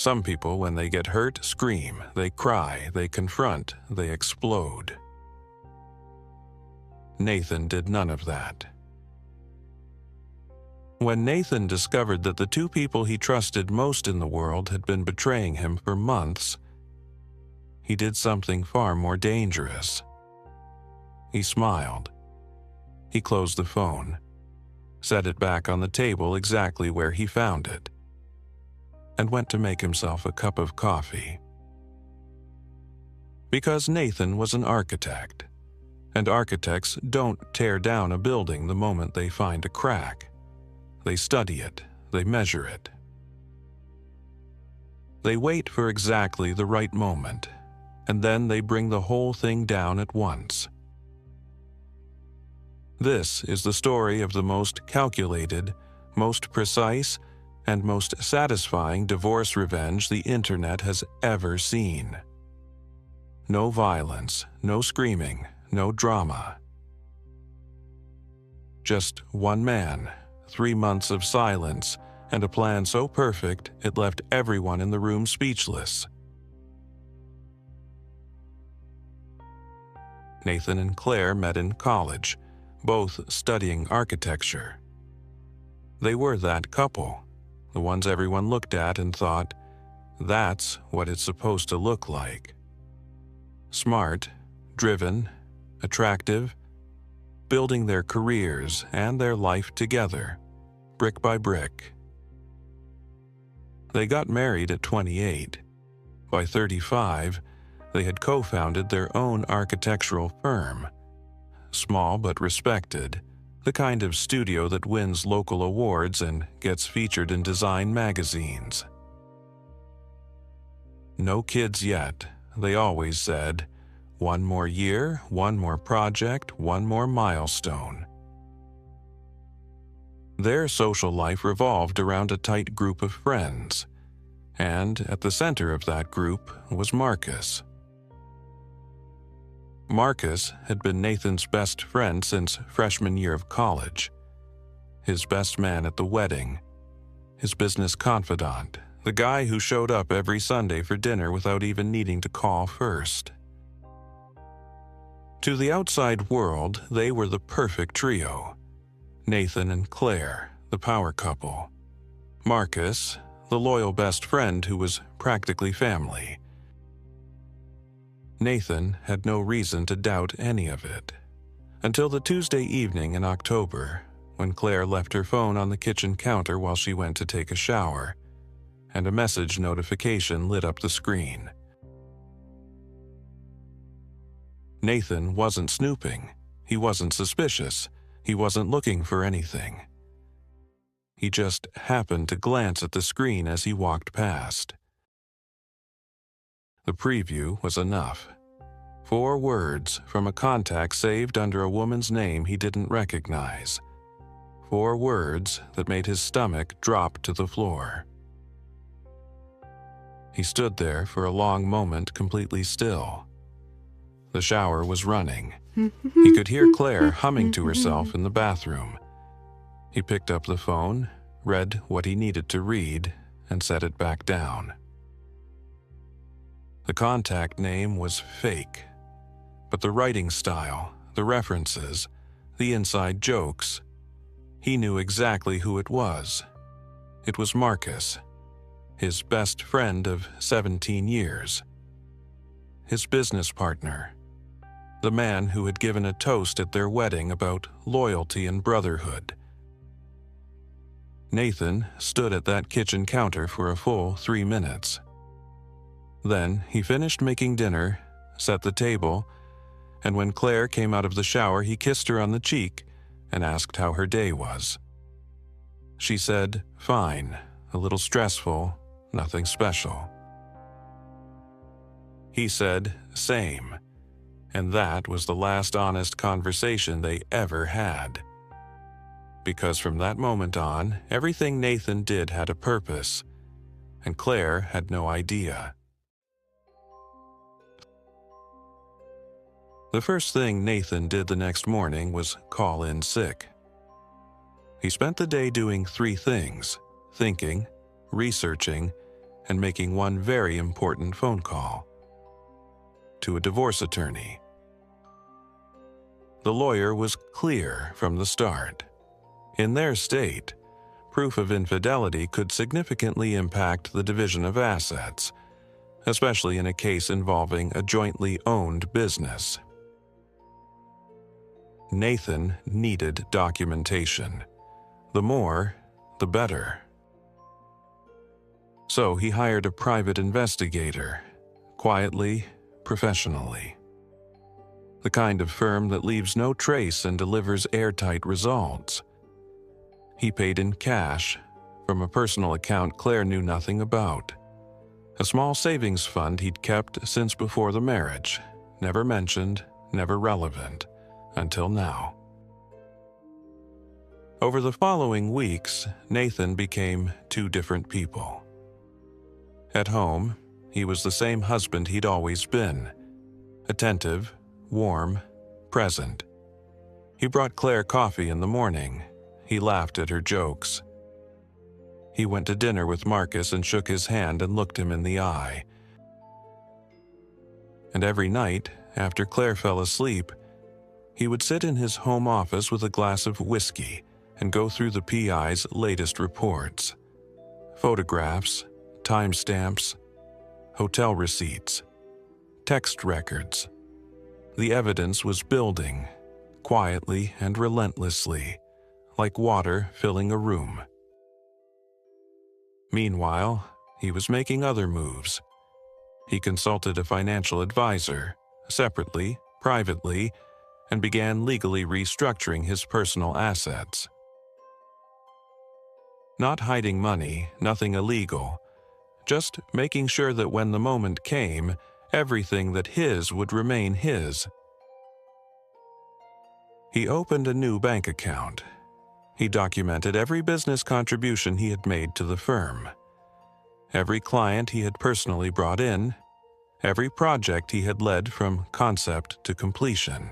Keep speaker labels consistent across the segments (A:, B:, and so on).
A: Some people, when they get hurt, scream, they cry, they confront, they explode. Nathan did none of that. When Nathan discovered that the two people he trusted most in the world had been betraying him for months, he did something far more dangerous. He smiled. He closed the phone, set it back on the table exactly where he found it, and went to make himself a cup of coffee. Because Nathan was an architect, and architects don't tear down a building the moment they find a crack. They study it, they measure it. They wait for exactly the right moment, and then they bring the whole thing down at once. This is the story of the most calculated, most precise, and most satisfying divorce revenge the internet has ever seen. No violence, no screaming, no drama. Just one man, 3 months of silence, and a plan so perfect it left everyone in the room speechless. Nathan and Claire met in college, both studying architecture. They were that couple, the ones everyone looked at and thought, that's what it's supposed to look like. Smart, driven, attractive, building their careers and their life together, brick by brick. They got married at 28. By 35, they had co-founded their own architectural firm. Small but respected, the kind of studio that wins local awards and gets featured in design magazines. No kids yet, they always said. One more year, one more project, one more milestone. Their social life revolved around a tight group of friends, and at the center of that group was Marcus. Marcus had been Nathan's best friend since freshman year of college, his best man at the wedding, his business confidant, the guy who showed up every Sunday for dinner without even needing to call first. To the outside world, they were the perfect trio. Nathan and Claire, the power couple. Marcus, the loyal best friend who was practically family. Nathan had no reason to doubt any of it, until the Tuesday evening in October, when Claire left her phone on the kitchen counter while she went to take a shower, and a message notification lit up the screen. Nathan wasn't snooping, he wasn't suspicious, he wasn't looking for anything. He just happened to glance at the screen as he walked past. The preview was enough. 4 words from a contact saved under a woman's name he didn't recognize. 4 words that made his stomach drop to the floor. He stood there for a long moment completely still. The shower was running. He could hear Claire humming to herself in the bathroom. He picked up the phone, read what he needed to read, and set it back down. The contact name was fake, but the writing style, the references, the inside jokes, he knew exactly who it was. It was Marcus, his best friend of 17 years, his business partner, the man who had given a toast at their wedding about loyalty and brotherhood. Nathan stood at that kitchen counter for a full 3 minutes. Then he finished making dinner, set the table, and when Claire came out of the shower, he kissed her on the cheek and asked how her day was. She said, "Fine, a little stressful, nothing special." He said, "Same," and that was the last honest conversation they ever had. Because from that moment on, everything Nathan did had a purpose, and Claire had no idea. The first thing Nathan did the next morning was call in sick. He spent the day doing 3 things: thinking, researching, and making one very important phone call to a divorce attorney. The lawyer was clear from the start. In their state, proof of infidelity could significantly impact the division of assets, especially in a case involving a jointly owned business. Nathan needed documentation. The more, the better. So he hired a private investigator, quietly, professionally. The kind of firm that leaves no trace and delivers airtight results. He paid in cash from a personal account Claire knew nothing about. A small savings fund he'd kept since before the marriage, never mentioned, never relevant, until now. Over the following weeks, Nathan became two different people. At home, he was the same husband he'd always been, attentive, warm, present. He brought Claire coffee in the morning. He laughed at her jokes. He went to dinner with Marcus and shook his hand and looked him in the eye. And every night, after Claire fell asleep, he would sit in his home office with a glass of whiskey and go through the PI's latest reports. Photographs, timestamps, hotel receipts, text records. The evidence was building, quietly and relentlessly, like water filling a room. Meanwhile, he was making other moves. He consulted a financial advisor, separately, privately, and began legally restructuring his personal assets. Not hiding money, nothing illegal, just making sure that when the moment came, everything that his would remain his. He opened a new bank account. He documented every business contribution he had made to the firm, every client he had personally brought in, every project he had led from concept to completion.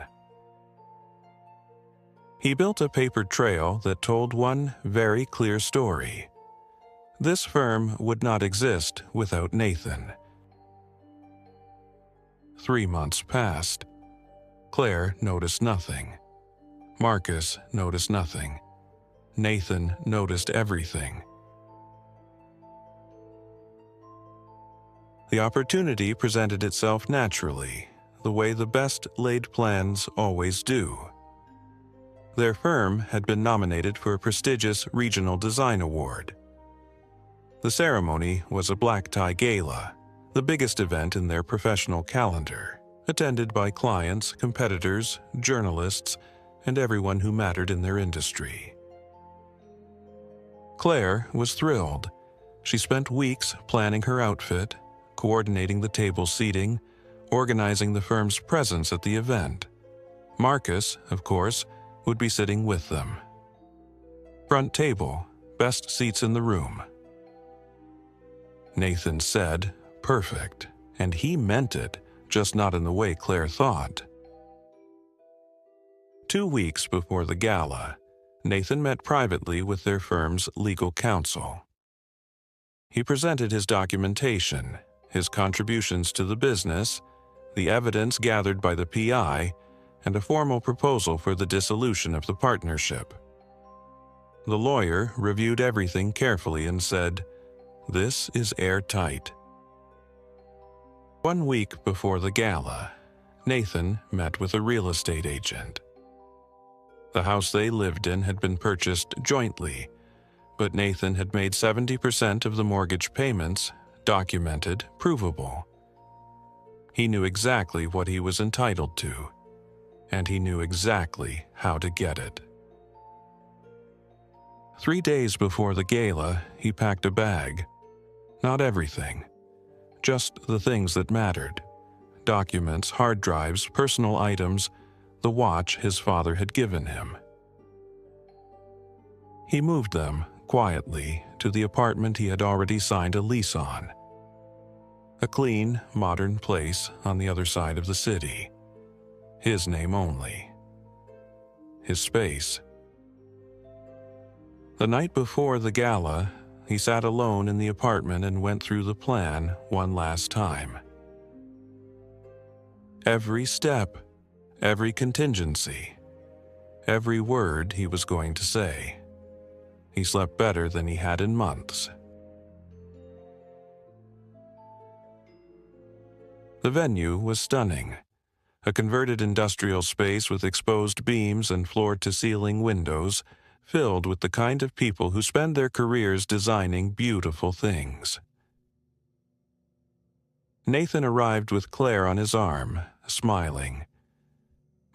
A: He built a paper trail that told one very clear story. This firm would not exist without Nathan. 3 months passed. Claire noticed nothing. Marcus noticed nothing. Nathan noticed everything. The opportunity presented itself naturally, the way the best laid plans always do. Their firm had been nominated for a prestigious regional design award. The ceremony was a black tie gala, the biggest event in their professional calendar, attended by clients, competitors, journalists, and everyone who mattered in their industry. Claire was thrilled. She spent weeks planning her outfit, coordinating the table seating, organizing the firm's presence at the event. Marcus, of course, would be sitting with them. Front table, best seats in the room. Nathan said, perfect, and he meant it, just not in the way Claire thought. 2 weeks before the gala, Nathan met privately with their firm's legal counsel. He presented his documentation, his contributions to the business, the evidence gathered by the PI, and a formal proposal for the dissolution of the partnership. The lawyer reviewed everything carefully and said, "This is airtight." 1 week before the gala, Nathan met with a real estate agent. The house they lived in had been purchased jointly, but Nathan had made 70% of the mortgage payments, documented, provable. He knew exactly what he was entitled to, and he knew exactly how to get it. 3 days before the gala, he packed a bag. Not everything, just the things that mattered. Documents, hard drives, personal items, the watch his father had given him. He moved them, quietly, to the apartment he had already signed a lease on. A clean, modern place on the other side of the city. His name only. His space. The night before the gala, he sat alone in the apartment and went through the plan one last time. Every step, every contingency, every word he was going to say. He slept better than he had in months. The venue was stunning. A converted industrial space with exposed beams and floor-to-ceiling windows, filled with the kind of people who spend their careers designing beautiful things. Nathan arrived with Claire on his arm, smiling.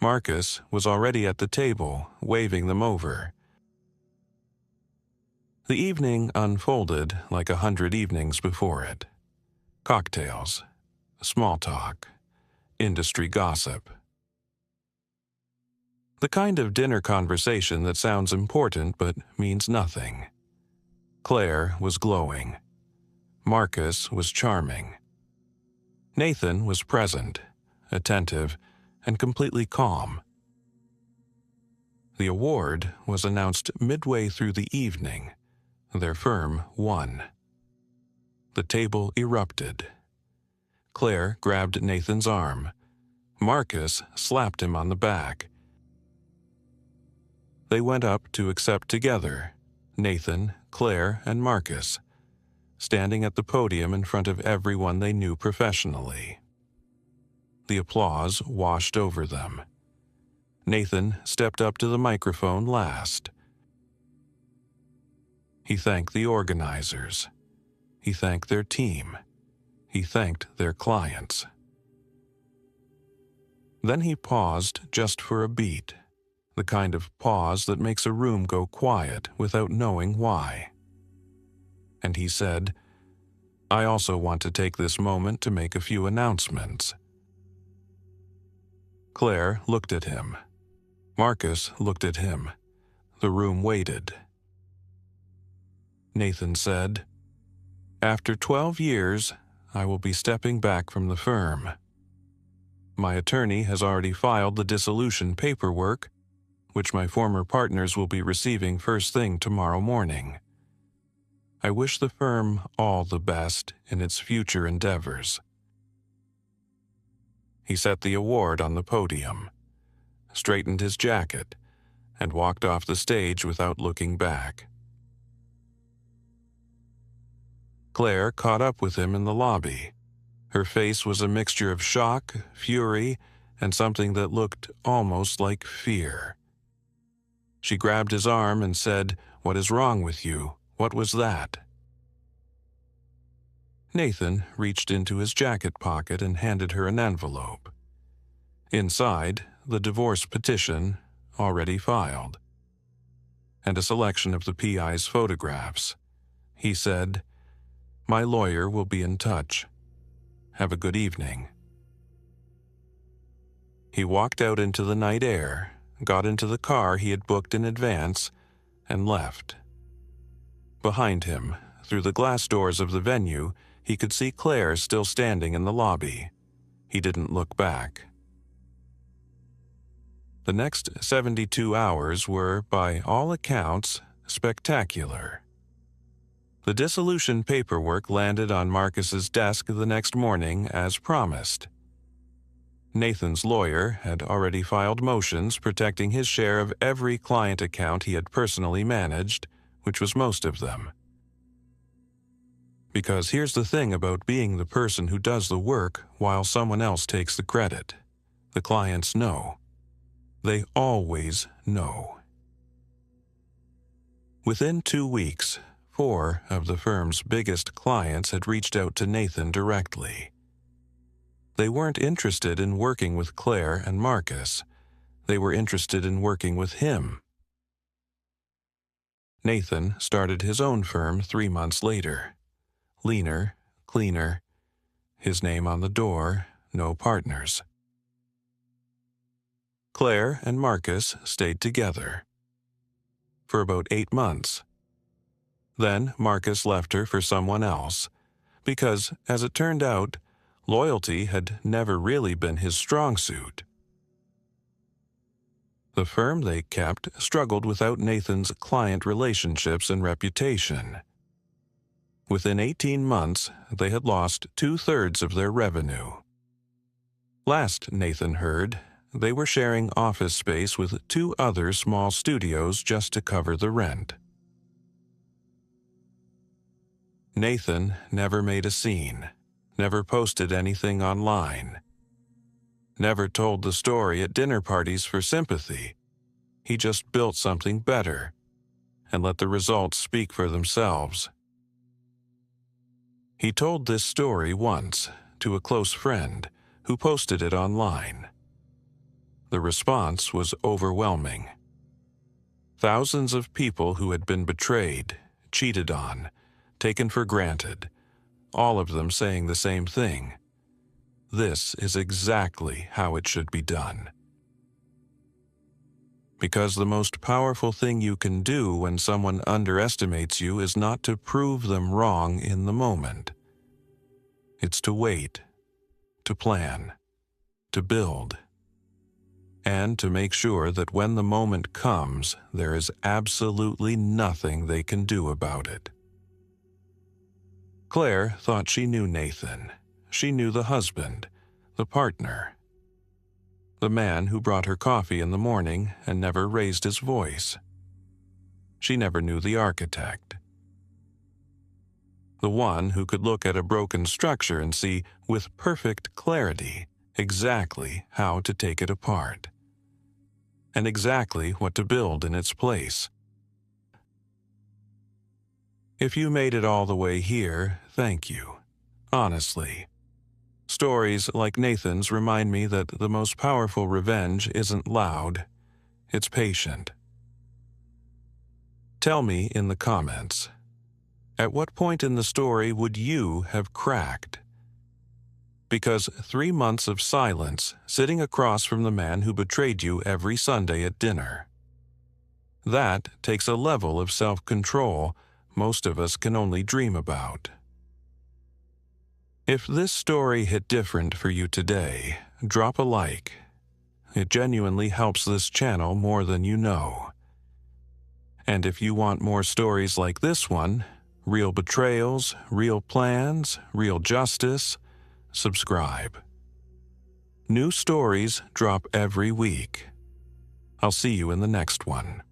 A: Marcus was already at the table, waving them over. The evening unfolded like 100 evenings before it. Cocktails, small talk, industry gossip. The kind of dinner conversation that sounds important but means nothing. Claire was glowing. Marcus was charming. Nathan was present, attentive, and completely calm. The award was announced midway through the evening. Their firm won. The table erupted. Claire grabbed Nathan's arm. Marcus slapped him on the back. They went up to accept together, Nathan, Claire, and Marcus, standing at the podium in front of everyone they knew professionally. The applause washed over them. Nathan stepped up to the microphone last. He thanked the organizers. He thanked their team. He thanked their clients. Then he paused just for a beat, the kind of pause that makes a room go quiet without knowing why. And he said, "I also want to take this moment to make a few announcements." Claire looked at him. Marcus looked at him. The room waited. Nathan said, "After 12 years, I will be stepping back from the firm. My attorney has already filed the dissolution paperwork, which my former partners will be receiving first thing tomorrow morning. I wish the firm all the best in its future endeavors." He set the award on the podium, straightened his jacket, and walked off the stage without looking back. Claire caught up with him in the lobby. Her face was a mixture of shock, fury, and something that looked almost like fear. She grabbed his arm and said, "What is wrong with you? What was that?" Nathan reached into his jacket pocket and handed her an envelope. Inside, the divorce petition, already filed, and a selection of the PI's photographs. He said, "My lawyer will be in touch. Have a good evening." He walked out into the night air, got into the car he had booked in advance, and left. Behind him, through the glass doors of the venue, he could see Claire still standing in the lobby. He didn't look back. The next 72 hours were, by all accounts, spectacular. The dissolution paperwork landed on Marcus's desk the next morning as promised. Nathan's lawyer had already filed motions protecting his share of every client account he had personally managed, which was most of them. Because here's the thing about being the person who does the work while someone else takes the credit. The clients know. They always know. Within 2 weeks, 4 of the firm's biggest clients had reached out to Nathan directly. They weren't interested in working with Claire and Marcus. They were interested in working with him. Nathan started his own firm 3 months later. Leaner, cleaner, his name on the door, no partners. Claire and Marcus stayed together for about 8 months. Then Marcus left her for someone else, because, as it turned out, loyalty had never really been his strong suit. The firm they kept struggled without Nathan's client relationships and reputation. Within 18 months, they had lost 2/3 of their revenue. Last Nathan heard, they were sharing office space with 2 other small studios just to cover the rent. Nathan never made a scene, never posted anything online, never told the story at dinner parties for sympathy. He just built something better and let the results speak for themselves. He told this story once to a close friend who posted it online. The response was overwhelming. Thousands of people who had been betrayed, cheated on, taken for granted, all of them saying the same thing. This is exactly how it should be done. Because the most powerful thing you can do when someone underestimates you is not to prove them wrong in the moment. It's to wait, to plan, to build, and to make sure that when the moment comes, there is absolutely nothing they can do about it. Claire thought she knew Nathan. She knew the husband, the partner, the man who brought her coffee in the morning and never raised his voice. She never knew the architect, the one who could look at a broken structure and see with perfect clarity exactly how to take it apart and exactly what to build in its place. If you made it all the way here, thank you. Honestly. Stories like Nathan's remind me that the most powerful revenge isn't loud, it's patient. Tell me in the comments, at what point in the story would you have cracked? Because 3 months of silence sitting across from the man who betrayed you every Sunday at dinner. That takes a level of self-control most of us can only dream about. If this story hit different for you today, drop a like. It genuinely helps this channel more than you know. And if you want more stories like this one, real betrayals, real plans, real justice, subscribe. New stories drop every week. I'll see you in the next one.